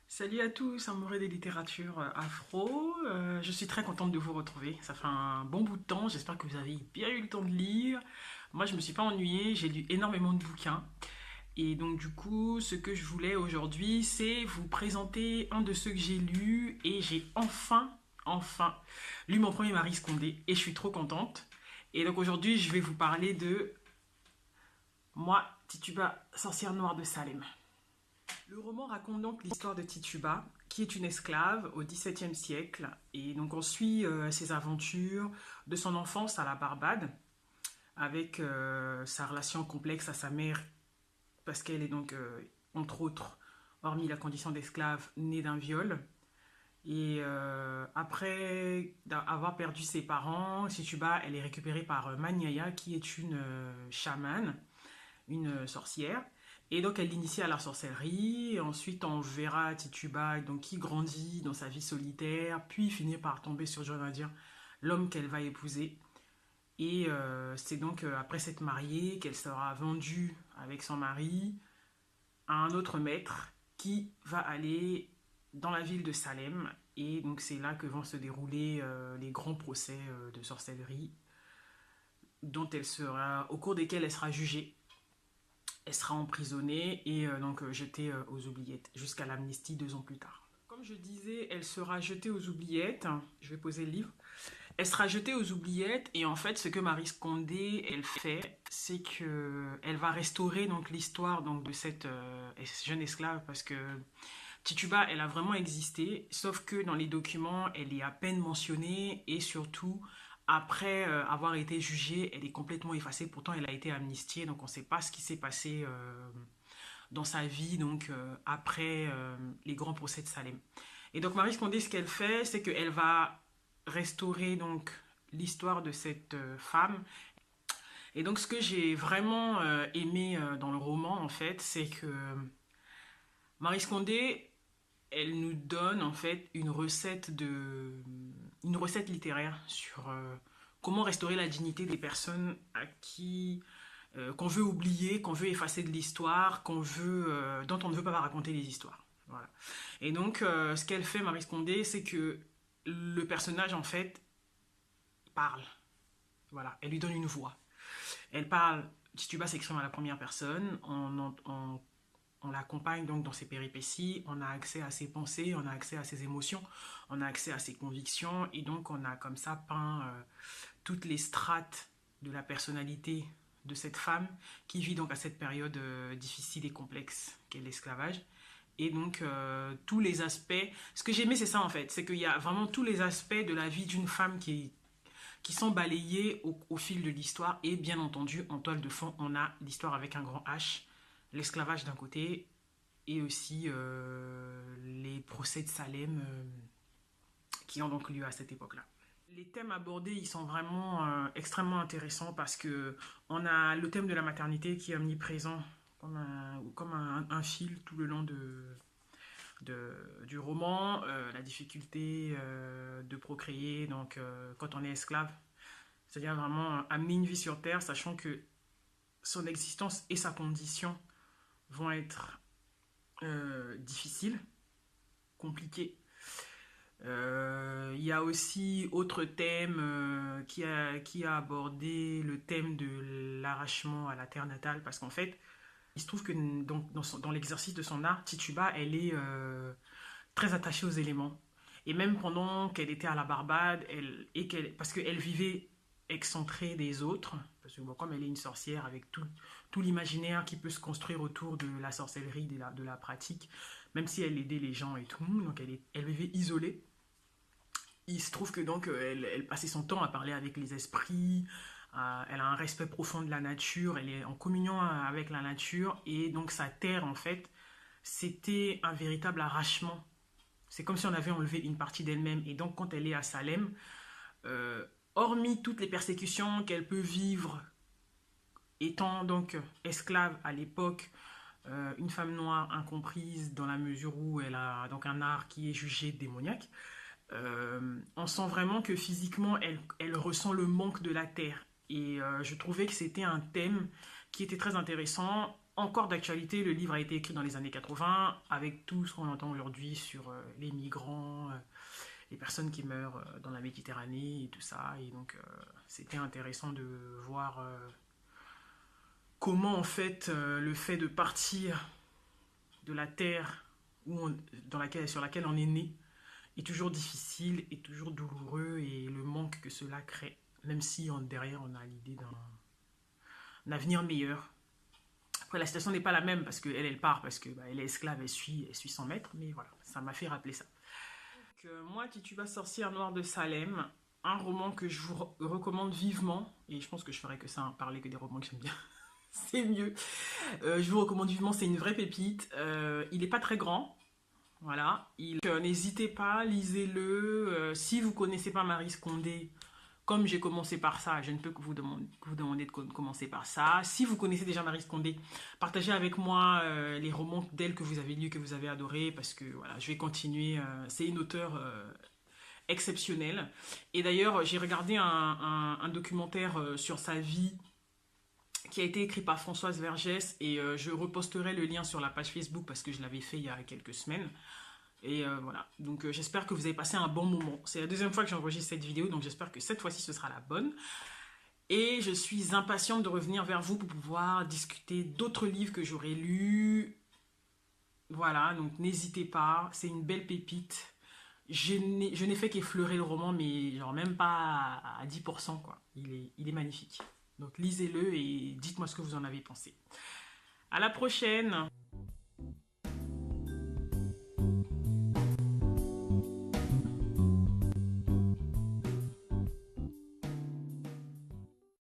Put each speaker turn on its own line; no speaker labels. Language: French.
Salut à tous, amoureux des littératures afro. Je suis très contente de vous retrouver. Ça fait un bon bout de temps. J'espère que vous avez bien eu le temps de lire. Moi, je me suis pas ennuyée. J'ai lu énormément de bouquins. Et donc, du coup, ce que je voulais aujourd'hui, c'est vous présenter un de ceux que j'ai lus. Et j'ai enfin, lu mon premier Marie Scondé. Et je suis trop contente. Et donc, aujourd'hui, je vais vous parler de Moi, Tituba, sorcière noire de Salem. Le roman raconte donc l'histoire de Tituba, qui est une esclave au XVIIe siècle. Et donc on suit ses aventures de son enfance à la Barbade, avec sa relation complexe à sa mère, parce qu'elle est donc, entre autres, hormis la condition d'esclave, née d'un viol. Et après avoir perdu ses parents, Tituba, elle est récupérée par Maniaya, qui est une chamane, une sorcière. Et donc elle l'initie à la sorcellerie. Et ensuite on verra Tituba donc, qui grandit dans sa vie solitaire, puis finit par tomber sur, je vais dire, l'homme qu'elle va épouser. Et c'est donc après s'être mariée qu'elle sera vendue avec son mari à un autre maître qui va aller dans la ville de Salem. Et donc c'est là que vont se dérouler les grands procès de sorcellerie au cours desquels elle sera jugée. Elle sera emprisonnée et donc jetée aux oubliettes jusqu'à l'amnistie 2 ans plus tard. Comme je disais, elle sera jetée aux oubliettes. Je vais poser le livre. Elle sera jetée aux oubliettes et en fait, ce que Marie Scondé elle fait, c'est que elle va restaurer donc l'histoire donc de cette jeune esclave parce que Tituba, elle a vraiment existé, sauf que dans les documents, elle est à peine mentionnée et surtout, après avoir été jugée, elle est complètement effacée. Pourtant, elle a été amnistiée, donc on ne sait pas ce qui s'est passé dans sa vie donc après les grands procès de Salem. Et donc Marie Scondé, ce qu'elle fait, c'est qu'elle va restaurer donc l'histoire de cette femme. Et donc ce que j'ai vraiment aimé dans le roman, en fait, c'est que Marie Scondé, elle nous donne en fait une recette littéraire sur comment restaurer la dignité des personnes à qui qu'on veut oublier, qu'on veut effacer de l'histoire, dont on ne veut pas raconter les histoires. Voilà. Et donc, ce qu'elle fait, Marie Scondé, c'est que le personnage, en fait, parle. Voilà, elle lui donne une voix. Elle parle, Tituba s'exprime à la première personne, on l'accompagne donc dans ses péripéties, on a accès à ses pensées, on a accès à ses émotions, on a accès à ses convictions, et donc on a comme ça peint toutes les strates de la personnalité de cette femme qui vit donc à cette période difficile et complexe qu'est l'esclavage. Et donc tous les aspects, ce que j'aimais c'est ça en fait, c'est qu'il y a vraiment tous les aspects de la vie d'une femme qui sont balayés au fil de l'histoire. Et bien entendu, en toile de fond, on a l'histoire avec un grand H, l'esclavage d'un côté, et aussi les procès de Salem qui ont donc lieu à cette époque-là. Les thèmes abordés, ils sont vraiment extrêmement intéressants parce que on a le thème de la maternité qui est omniprésent comme un fil tout le long du roman, la difficulté de procréer donc quand on est esclave, c'est-à-dire vraiment amener une vie sur terre, sachant que son existence et sa condition vont être difficiles, compliquées. Il y a aussi autre thème qui a abordé le thème de l'arrachement à la terre natale, parce qu'en fait, il se trouve que dans l'exercice de son art, Tituba, elle est très attachée aux éléments. Et même pendant qu'elle était à la Barbade, parce qu'elle vivait excentrée des autres, parce que bon, comme elle est une sorcière avec tout l'imaginaire qui peut se construire autour de la sorcellerie, de la pratique, même si elle aidait les gens et tout, donc elle vivait isolée. Il se trouve que donc elle passait son temps à parler avec les esprits, elle a un respect profond de la nature, elle est en communion avec la nature, et donc sa terre en fait, c'était un véritable arrachement. C'est comme si on avait enlevé une partie d'elle-même. Et donc quand elle est à Salem, euh, hormis toutes les persécutions qu'elle peut vivre étant donc esclave à l'époque, une femme noire incomprise dans la mesure où elle a donc un art qui est jugé démoniaque, on sent vraiment que physiquement elle ressent le manque de la terre. Et je trouvais que c'était un thème qui était très intéressant encore d'actualité. Le livre a été écrit dans les années 80, avec tout ce qu'on entend aujourd'hui sur les migrants, les personnes qui meurent dans la Méditerranée et tout ça. Et donc, c'était intéressant de voir comment, en fait, le fait de partir de la terre sur laquelle on est né est toujours difficile, est toujours douloureux, et le manque que cela crée, même si derrière on a l'idée d'un avenir meilleur. Après, la situation n'est pas la même parce qu'elle, elle part, parce que elle est esclave, elle suit son maître, mais voilà, ça m'a fait rappeler ça. Donc, moi, Tituba sorcière noire de Salem, un roman que je vous recommande vivement, et je pense que je ferai que ça, hein, parler que des romans que j'aime bien, c'est mieux. Je vous recommande vivement, c'est une vraie pépite. Il n'est pas très grand, voilà. N'hésitez pas, lisez-le. Si vous ne connaissez pas Maryse Condé, comme j'ai commencé par ça, je ne peux que vous demander de commencer par ça. Si vous connaissez déjà Maryse Condé, partagez avec moi les romans d'elle que vous avez lus, que vous avez adorés, parce que voilà, je vais continuer. C'est une auteure exceptionnelle. Et d'ailleurs, j'ai regardé un documentaire sur sa vie qui a été écrit par Françoise Vergès, et je reposterai le lien sur la page Facebook parce que je l'avais fait il y a quelques semaines. Et voilà, donc j'espère que vous avez passé un bon moment. C'est la deuxième fois que j'enregistre cette vidéo, donc j'espère que cette fois-ci ce sera la bonne. Et je suis impatiente de revenir vers vous pour pouvoir discuter d'autres livres que j'aurais lus. Voilà, donc n'hésitez pas, c'est une belle pépite. Je n'ai fait qu'effleurer le roman, mais genre même pas à 10%, quoi. Il est magnifique. Donc lisez-le et dites-moi ce que vous en avez pensé. À la prochaine!